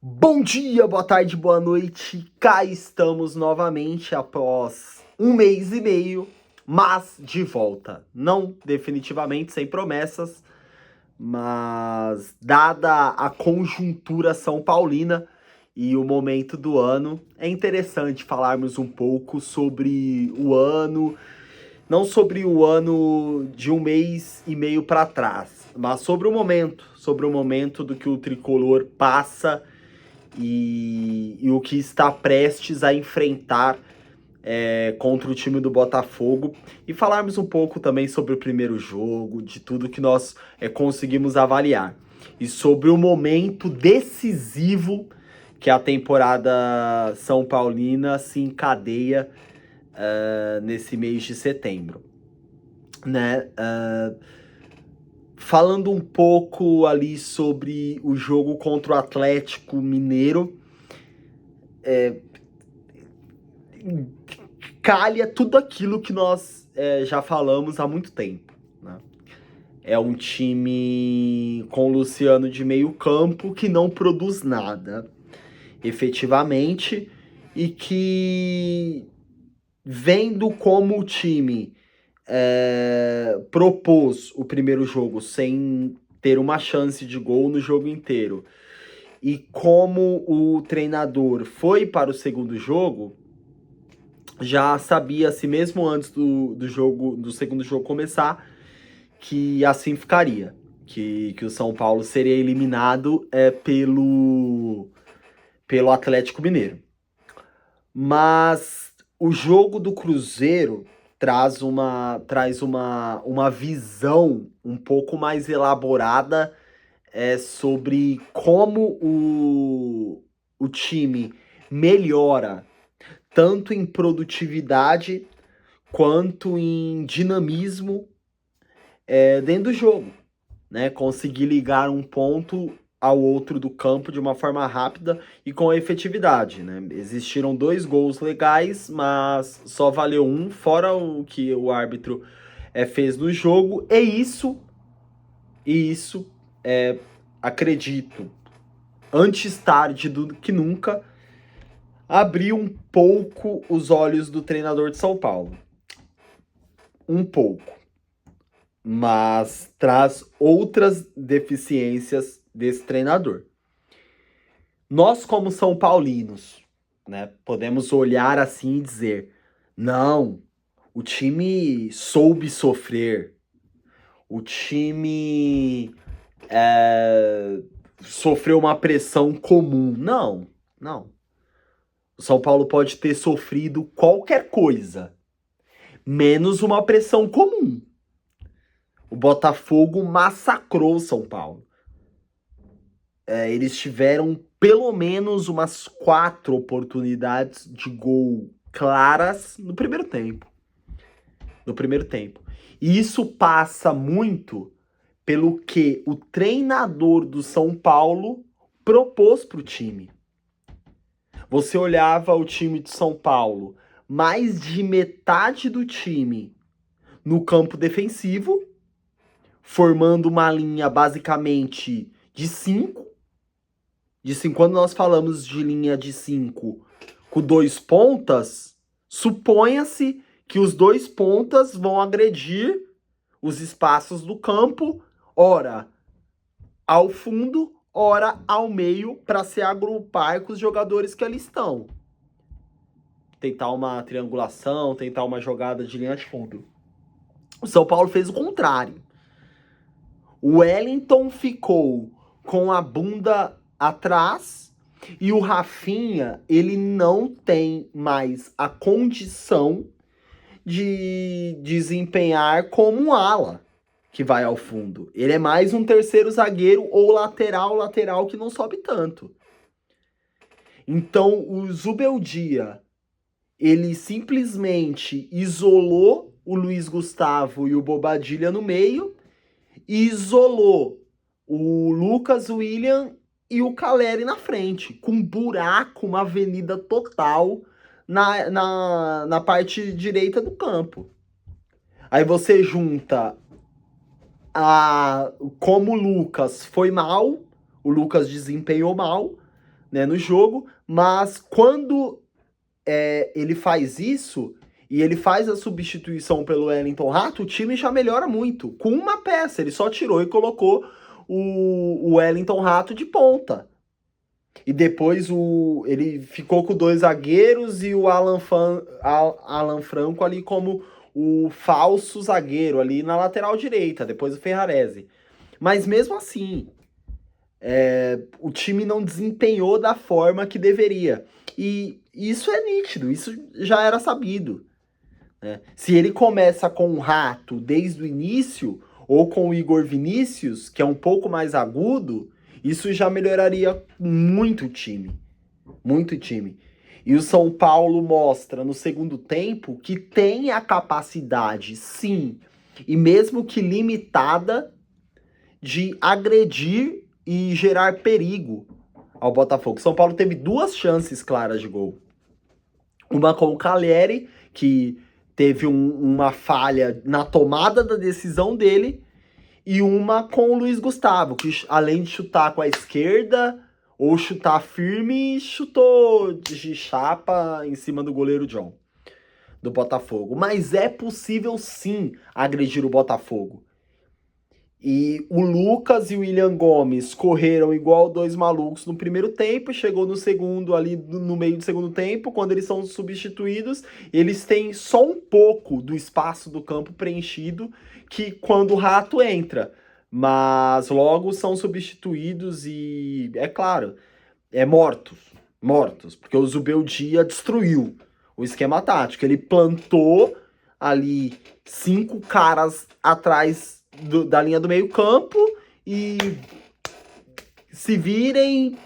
Bom dia, boa tarde, boa noite. Cá estamos novamente após um mês e meio, mas de volta. Não definitivamente, sem promessas, mas dada a conjuntura São Paulina e o momento do ano, é interessante falarmos um pouco sobre o ano, não sobre o ano de um mês e meio para trás, mas sobre o momento do que o tricolor passa e o que está prestes a enfrentar contra o time do Botafogo, e falarmos um pouco também sobre o primeiro jogo, de tudo que nós conseguimos avaliar, e sobre o momento decisivo que a temporada São Paulina se encadeia nesse mês de setembro, né? Falando um pouco ali sobre o jogo contra o Atlético Mineiro, calha tudo aquilo que nós já falamos há muito tempo, né? É um time com o Luciano de meio campo que não produz nada, efetivamente, e que, vendo como o time propôs o primeiro jogo sem ter uma chance de gol no jogo inteiro, e como o treinador foi para o segundo jogo, já sabia-se mesmo antes do segundo jogo começar, que assim ficaria, que o São Paulo seria eliminado pelo Atlético Mineiro. Mas o jogo do Cruzeiro traz uma visão um pouco mais elaborada sobre como o time melhora tanto em produtividade quanto em dinamismo dentro do jogo, né? Conseguir ligar um ponto ao outro do campo de uma forma rápida e com efetividade, né? Existiram 2 gols legais, mas só valeu um, fora o que o árbitro fez no jogo, e isso acredito, antes tarde do que nunca, abriu um pouco os olhos do treinador de São Paulo. Um pouco. Mas traz outras deficiências desse treinador. Nós, como São Paulinos, né, podemos olhar assim e dizer: não, o time soube sofrer, o time sofreu uma pressão comum. Não, não. O São Paulo pode ter sofrido qualquer coisa, menos uma pressão comum. O Botafogo massacrou o São Paulo. Eles tiveram pelo menos umas 4 oportunidades de gol claras no primeiro tempo. E isso passa muito pelo que o treinador do São Paulo propôs para o time. Você olhava o time de São Paulo, mais de metade do time no campo defensivo, formando uma linha basicamente de 5. Quando nós falamos de linha de 5 com 2 pontas, suponha-se que os 2 pontas vão agredir os espaços do campo, ora ao fundo, ora ao meio, para se agrupar com os jogadores que ali estão. Tentar uma triangulação, tentar uma jogada de linha de fundo. O São Paulo fez o contrário. O Wellington ficou com a bunda atrás e o Rafinha, ele não tem mais a condição de desempenhar como um ala que vai ao fundo. Ele é mais um terceiro zagueiro ou lateral que não sobe tanto. Então o Zubeldia, ele simplesmente isolou o Luiz Gustavo e o Bobadilla no meio e isolou o Lucas William e o Caleri na frente, com um buraco, uma avenida total na parte direita do campo. Aí você junta como o Lucas foi mal, o Lucas desempenhou mal, né, no jogo, mas quando ele faz isso e ele faz a substituição pelo Wellington Rato, o time já melhora muito. Com uma peça, ele só tirou e colocou o Wellington Rato de ponta. E depois ele ficou com 2 zagueiros e o Alan Franco ali como o falso zagueiro ali na lateral direita, depois o Ferrarese. Mas mesmo assim, o time não desempenhou da forma que deveria. E isso é nítido, isso já era sabido. Né? Se ele começa com o Rato desde o início, ou com o Igor Vinícius, que é um pouco mais agudo, isso já melhoraria muito o time. Muito o time. E o São Paulo mostra no segundo tempo que tem a capacidade, sim, e mesmo que limitada, de agredir e gerar perigo ao Botafogo. São Paulo teve 2 chances claras de gol. Uma com o Caleri, que teve uma falha na tomada da decisão dele, e uma com o Luiz Gustavo, que além de chutar com a esquerda ou chutar firme, chutou de chapa em cima do goleiro John, do Botafogo. Mas é possível sim agredir o Botafogo. E o Lucas e o William Gomes correram igual 2 malucos no primeiro tempo, chegou no segundo, ali no meio do segundo tempo, quando eles são substituídos, eles têm só um pouco do espaço do campo preenchido, que quando o Rato entra, mas logo são substituídos e, é claro, mortos, porque o Zubeldia destruiu o esquema tático, ele plantou ali 5 caras atrás da linha do meio campo e se virem,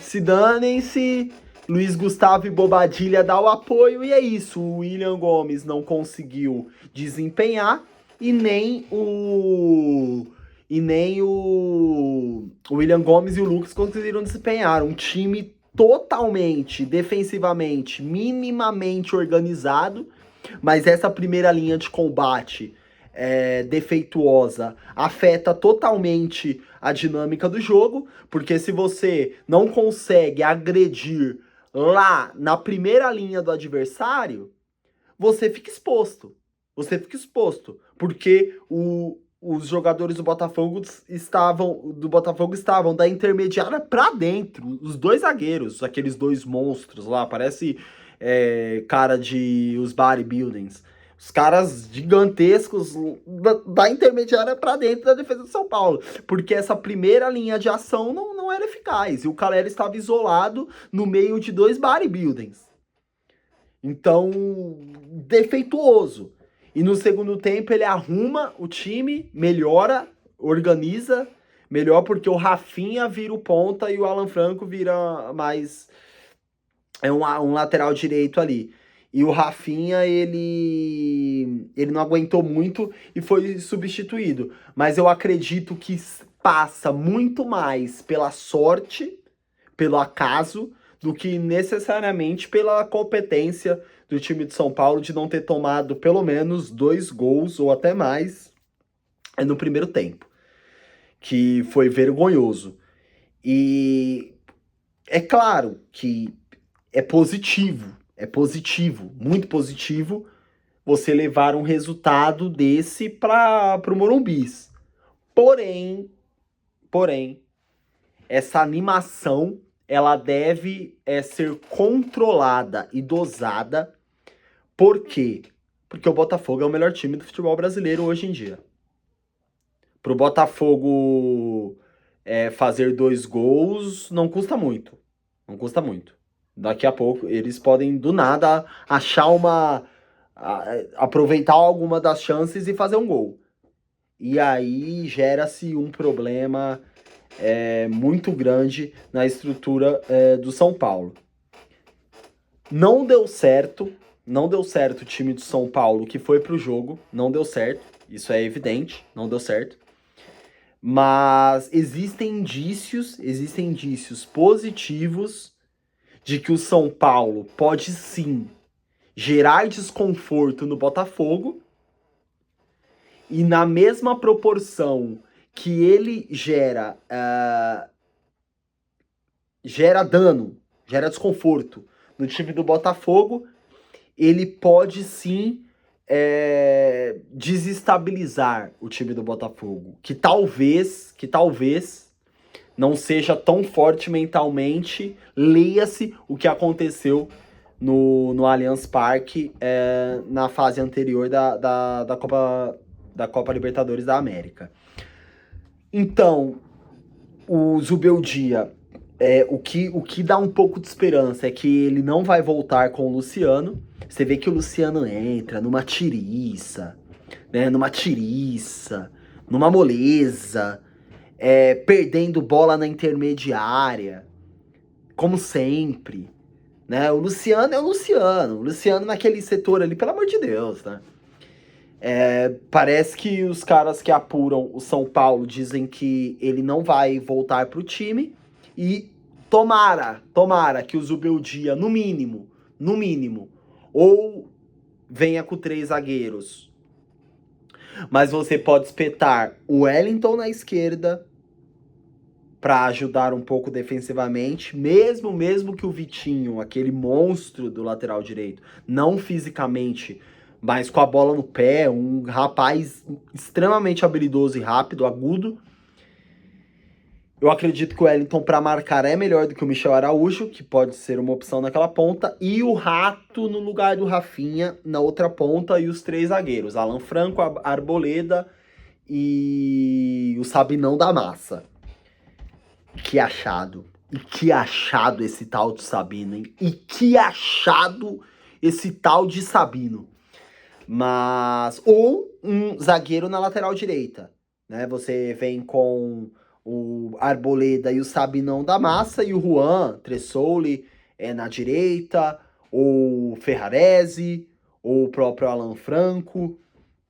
se danem-se. Luiz Gustavo e Bobadilha dá o apoio e é isso. O William Gomes não conseguiu desempenhar e nem o William Gomes e o Lucas conseguiram desempenhar. Um time totalmente defensivamente, minimamente organizado, mas essa primeira linha de combate defeituosa afeta totalmente a dinâmica do jogo, porque se você não consegue agredir lá na primeira linha do adversário, você fica exposto. Você fica exposto, porque os jogadores do Botafogo estavam da intermediária para dentro, os 2 zagueiros, aqueles 2 monstros lá, parece cara de os bodybuildings. Os caras gigantescos da intermediária para dentro da defesa do São Paulo. Porque essa primeira linha de ação não era eficaz. E o Caleri estava isolado no meio de 2 bodybuildings. Então, defeituoso. E no segundo tempo ele arruma o time, melhora, organiza. Melhor porque o Rafinha vira o ponta e o Alan Franco vira mais... um lateral direito ali. E o Rafinha, ele não aguentou muito e foi substituído. Mas eu acredito que passa muito mais pela sorte, pelo acaso, do que necessariamente pela competência do time de São Paulo de não ter tomado pelo menos 2 gols ou até mais no primeiro tempo. Que foi vergonhoso. E é claro que é positivo, muito positivo você levar um resultado desse para o Morumbis. Porém, essa animação ela deve ser controlada e dosada. Por quê? Porque o Botafogo é o melhor time do futebol brasileiro hoje em dia. Pro Botafogo fazer 2 gols não custa muito. Não custa muito. Daqui a pouco eles podem do nada achar aproveitar alguma das chances e fazer um gol. E aí gera-se um problema muito grande na estrutura do São Paulo. Não deu certo o time do São Paulo que foi pro jogo, não deu certo, isso é evidente, não deu certo. Mas existem indícios positivos de que o São Paulo pode sim gerar desconforto no Botafogo e na mesma proporção que ele gera dano, gera desconforto no time do Botafogo, ele pode sim desestabilizar o time do Botafogo, que talvez não seja tão forte mentalmente. Leia-se o que aconteceu no Allianz Parque na fase anterior da Copa Libertadores da América. Então, o Zubeldia, o que dá um pouco de esperança é que ele não vai voltar com o Luciano. Você vê que o Luciano entra numa tiriça, né? Numa moleza, perdendo bola na intermediária, como sempre, né? O Luciano é o Luciano. O Luciano naquele setor ali, pelo amor de Deus, né? Parece que os caras que apuram o São Paulo dizem que ele não vai voltar pro time. E tomara que o Zubeldia, no mínimo, ou venha com 3 zagueiros. Mas você pode espetar o Wellington na esquerda para ajudar um pouco defensivamente, mesmo que o Vitinho, aquele monstro do lateral direito, não fisicamente, mas com a bola no pé, um rapaz extremamente habilidoso e rápido, agudo. Eu acredito que o Wellington para marcar é melhor do que o Michel Araújo, que pode ser uma opção naquela ponta, e o Rato no lugar do Rafinha na outra ponta, e os 3 zagueiros, Alan Franco, Arboleda e o Sabinão da Massa. Que achado. E que achado esse tal de Sabino, hein? E que achado esse tal de Sabino. Mas... ou um zagueiro na lateral direita, né? Você vem com o Arboleda e o Sabinão da Massa, e o Juan Tressolli na direita, ou Ferrarese, ou o próprio Alan Franco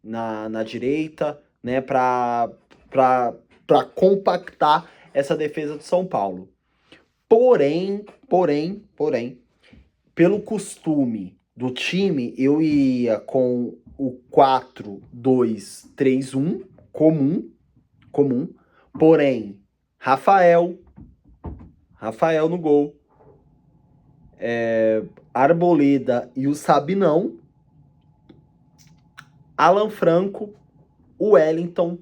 na direita, né? Pra compactar essa defesa do São Paulo. Porém, pelo costume do time, eu ia com o 4-2-3-1 comum. Porém, Rafael no gol, Arboleda e o Sabinão, Alan Franco, o Wellington,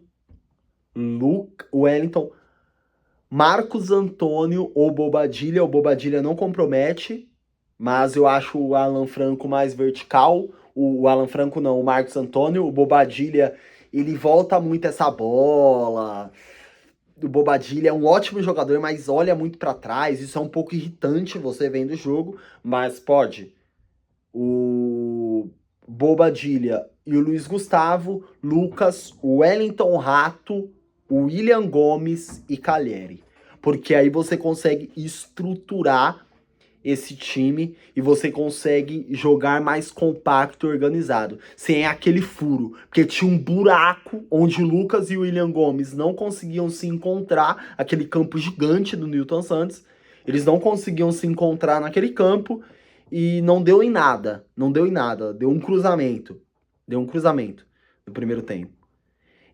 Marcos Antônio ou Bobadilha. O Bobadilha não compromete, mas eu acho o Alan Franco mais vertical. O Alan Franco não, o Marcos Antônio. O Bobadilha, ele volta muito essa bola. O Bobadilha é um ótimo jogador, mas olha muito para trás. Isso é um pouco irritante você vendo o jogo, mas pode. O Bobadilha e o Luiz Gustavo, Lucas, o Wellington Rato, o William Gomes e Calheri. Porque aí você consegue estruturar esse time e você consegue jogar mais compacto e organizado, sem aquele furo. Porque tinha um buraco onde o Lucas e o William Gomes não conseguiam se encontrar, aquele campo gigante do Newton Santos. Eles não conseguiam se encontrar naquele campo e não deu em nada. Deu um cruzamento no primeiro tempo.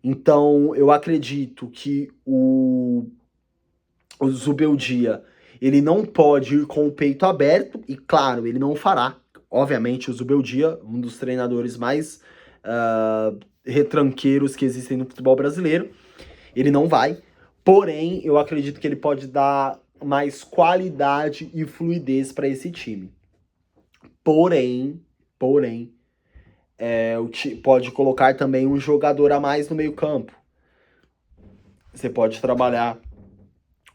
Então, eu acredito que o Zubeldia, ele não pode ir com o peito aberto, e claro, ele não fará. Obviamente, o Zubeldia, um dos treinadores mais retranqueiros que existem no futebol brasileiro, ele não vai. Porém, eu acredito que ele pode dar mais qualidade e fluidez para esse time. Porém, pode colocar também um jogador a mais no meio campo. Você pode trabalhar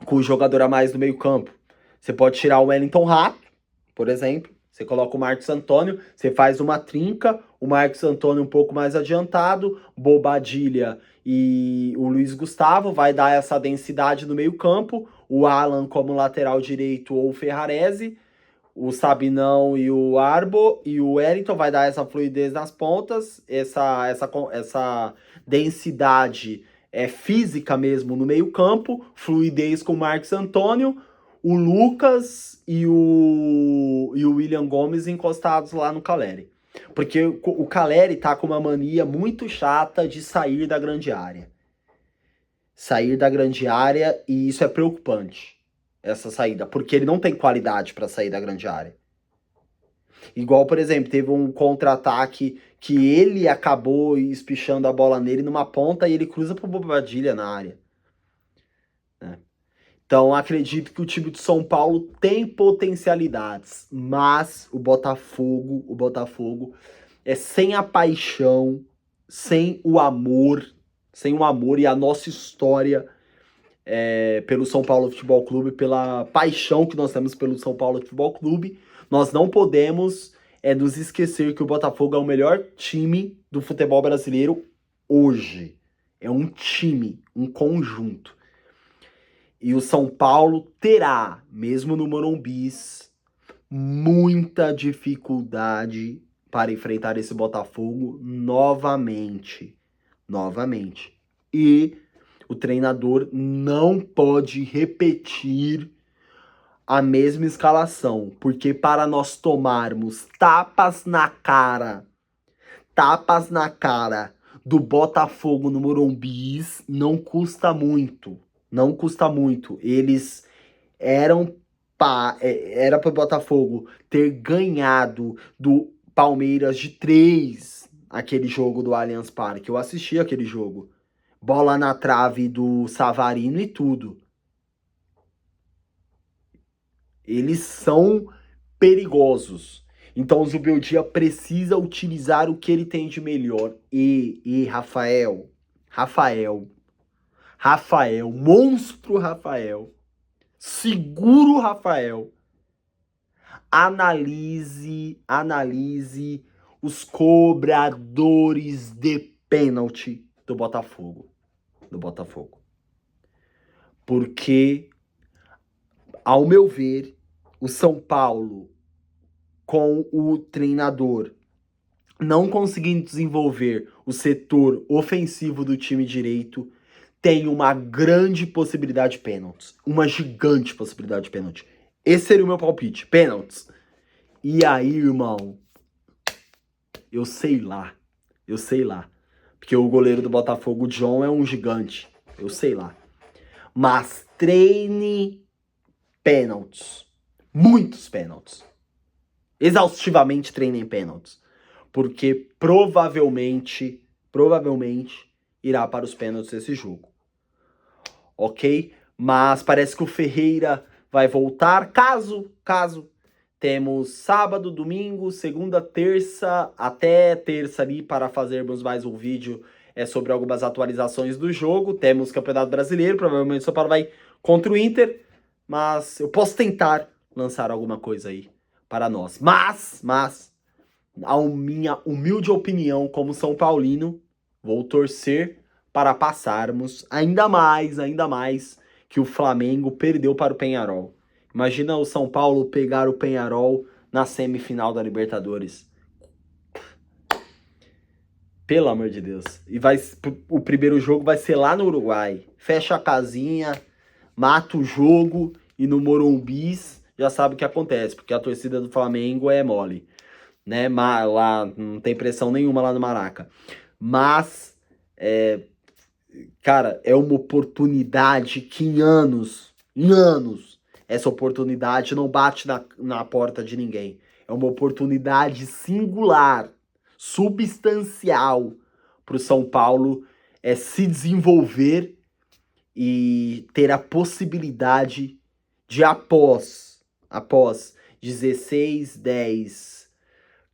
com o jogador a mais no meio campo. Você pode tirar o Wellington Rato, por exemplo. Você coloca o Marcos Antônio, você faz uma trinca, o Marcos Antônio um pouco mais adiantado, Bobadilha e o Luiz Gustavo, vai dar essa densidade no meio campo, o Alan como lateral direito ou o Ferrarese, o Sabinão e o Arbo, e o Wellington vai dar essa fluidez nas pontas, essa densidade física mesmo no meio campo, fluidez com o Marcos Antônio, o Lucas e o William Gomes encostados lá no Calheri. Porque o Calheri tá com uma mania muito chata de sair da grande área. E isso é preocupante. essa saída, porque ele não tem qualidade para sair da grande área. Igual, por exemplo, teve um contra-ataque que ele acabou espichando a bola nele numa ponta e ele cruza pro Bobadilha na área. Né? Então, acredito que o time de São Paulo tem potencialidades, mas o Botafogo é sem a paixão, sem o amor e a nossa história pelo São Paulo Futebol Clube, pela paixão que nós temos pelo São Paulo Futebol Clube. Nós não podemos nos esquecer que o Botafogo é o melhor time do futebol brasileiro hoje. É um time, um conjunto. E o São Paulo terá, mesmo no Morumbi, muita dificuldade para enfrentar esse Botafogo novamente. E o treinador não pode repetir a mesma escalação, porque para nós tomarmos tapas na cara do Botafogo no Morumbi, não custa muito. Eles era para o Botafogo ter ganhado do Palmeiras de 3 aquele jogo do Allianz Parque. Eu assisti aquele jogo. Bola na trave do Savarino e tudo. Eles são perigosos. Então o Zubeldia precisa utilizar o que ele tem de melhor. Rafael, monstro Rafael, seguro Rafael, analise os cobradores de pênalti do Botafogo. Porque, ao meu ver, o São Paulo, com o treinador não conseguindo desenvolver o setor ofensivo do time direito, tem uma grande possibilidade de pênaltis. Uma gigante possibilidade de pênalti. Esse seria o meu palpite. Pênaltis. E aí, irmão? Eu sei lá. Porque o goleiro do Botafogo, o John, é um gigante. Eu sei lá. Mas treine pênaltis. Muitos pênaltis. Exaustivamente treinem pênaltis. Porque provavelmente irá para os pênaltis esse jogo. Ok? Mas parece que o Ferreira vai voltar. Caso temos sábado, domingo, segunda, terça, até terça ali para fazermos mais um vídeo sobre algumas atualizações do jogo. Temos Campeonato Brasileiro, provavelmente o São Paulo vai contra o Inter, mas eu posso tentar lançar alguma coisa aí para nós. Mas, a minha humilde opinião como São Paulino, vou torcer para passarmos ainda mais que o Flamengo perdeu para o Peñarol. Imagina o São Paulo pegar o Peñarol na semifinal da Libertadores. Pelo amor de Deus. E o primeiro jogo vai ser lá no Uruguai. Fecha a casinha, mata o jogo e no Morumbi já sabe o que acontece, porque a torcida do Flamengo é mole. Né? Lá não tem pressão nenhuma lá no Maraca. Mas, cara, é uma oportunidade que em anos, essa oportunidade não bate na porta de ninguém. É uma oportunidade singular, substancial para o São Paulo se desenvolver e ter a possibilidade de após 16, 10,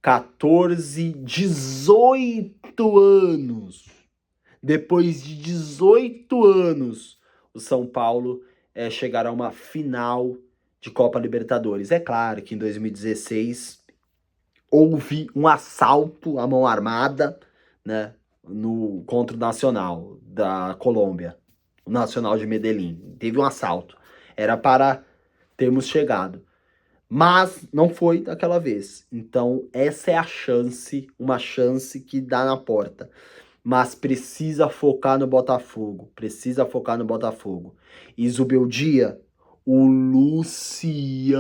14, 18 anos. Depois de 18 anos, o São Paulo chegará a uma final de Copa Libertadores. É claro que em 2016 houve um assalto à mão armada, né, contra o Nacional da Colômbia, o Nacional de Medellín. Teve um assalto. Era para termos chegado. Mas não foi daquela vez. Então, essa é a chance, uma chance que dá na porta. Mas precisa focar no Botafogo. E Zubeldia, o Luciano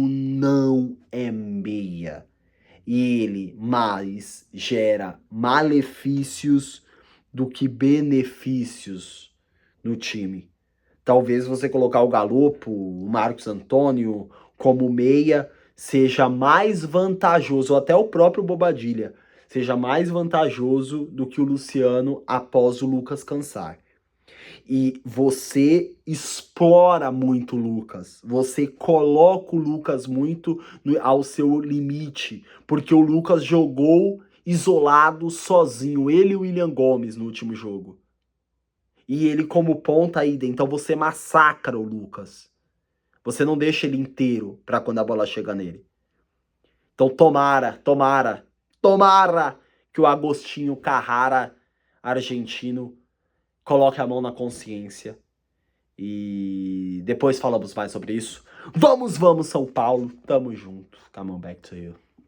não é meia. E ele mais gera malefícios do que benefícios no time. talvez você colocar o Galopo, o Marcos Antônio como meia seja mais vantajoso, ou até o próprio Bobadilha, seja mais vantajoso do que o Luciano após o Lucas cansar. E você explora muito o Lucas. Você coloca o Lucas muito ao seu limite. Porque o Lucas jogou isolado, sozinho. Ele e o William Gomes no último jogo. E ele como ponta ida. Então você massacra o Lucas. Você não deixa ele inteiro para quando a bola chega nele. Então tomara que o Agostinho Carrara, argentino, coloque a mão na consciência. E depois falamos mais sobre isso. Vamos, São Paulo. Tamo junto. Come on back to you.